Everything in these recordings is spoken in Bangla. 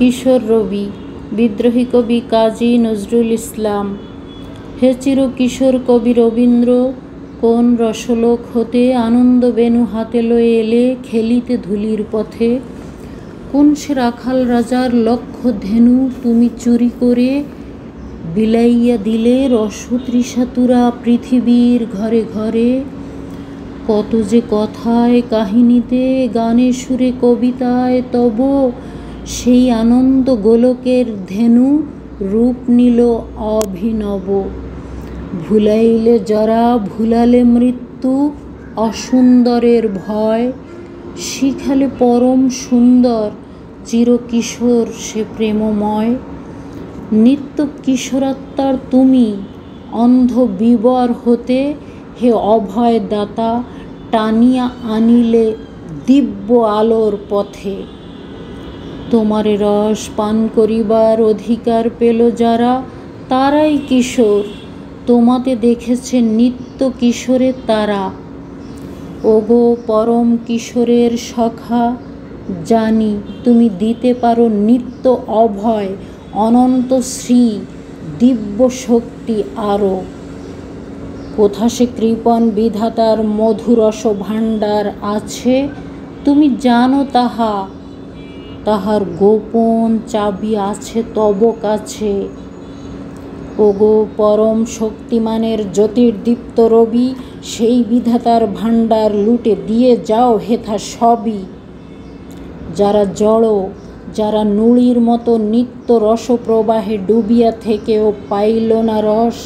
কিশোর রবি। বিদ্রোহী কবি কাজী নজরুল ইসলাম। হে চির কিশোর কবি রবীন্দ্র, কোন রসলোক হতে আনন্দ বেনু হাতে লয়ে এলে খেলিতে ধুলির পথে? কোন সে রাখাল রাজার লক্ষ ধেনু তুমি চুরি করে বিলাইয়া দিলে রসতৃষাতুরা পৃথিবীর ঘরে ঘরে? কত যে কথায় কাহিনীতে গানে সুরে কবিতায় তব সেই আনন্দ গোলকের ধেনু রূপ নিল অভিনব। ভুলাইলে যারা ভুলালে মৃত্যু অসুন্দরের ভয়, শিখালে পরম সুন্দর চিরকিশোর সে প্রেমময়। নিত্য কিশোরাত্মার তুমি অন্ধ বিবর হতে হে অভয় দাতা টানিয়া আনিলে দিব্য আলোর পথে। তোমারে রস পান করিবার অধিকার পেল যারা, তারাই কিশোর, তোমাতে দেখেছে নিত্য কিশোরের তারা। ওগো পরম কিশোরের সখা, জানি তুমি দিতে পারো নিত্য অভয় অনন্ত শ্রী দিব্য শক্তি আরও। কোথা সে কৃপণ বিধাতার মধুরস ভাণ্ডার আছে, তুমি জানো তাহা, তাহার গোপন চাবি আছে তব কাছে। ওগো পরম শক্তিমানের জ্যোতির্দীপ্ত রবি, সেই বিধাতার ভাণ্ডার লুটে দিয়ে যাও হেথা সবই। যারা জড়, যারা নুড়ির মতো নিত্য রসপ্রবাহে ডুবিয়া থেকেও পাইল না রস,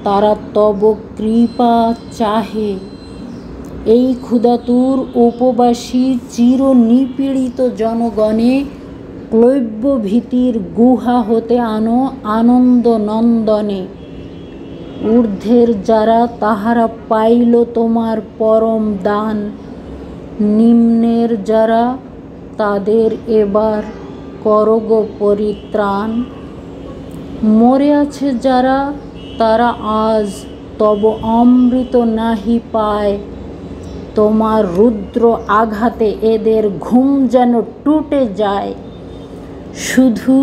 তারা তব কৃপা চাহে। এই ক্ষুধাতুর উপবাসী চির নিপীড়িত জনগণে ক্লৈব্য ভীতির গুহা হতে আনো আনন্দ নন্দনে। ঊর্ধ্বের যারা তাহারা পাইল তোমার পরম দান, নিম্নের যারা তাদের এবার করগ পরিত্রাণ। মরে আছে যারা তারা আজ তব অমৃত নাহি পায়, তোমার রুদ্র আঘাতে এদের ঘুম যেন টুটে যায়। শুধু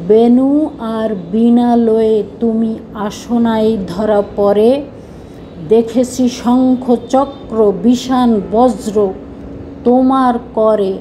বেনু আর বীণা লয়ে তুমি আসনাই ধরা পড়ে, দেখেছি শঙ্খ চক্র বিষাণ বজ্র তোমার করে।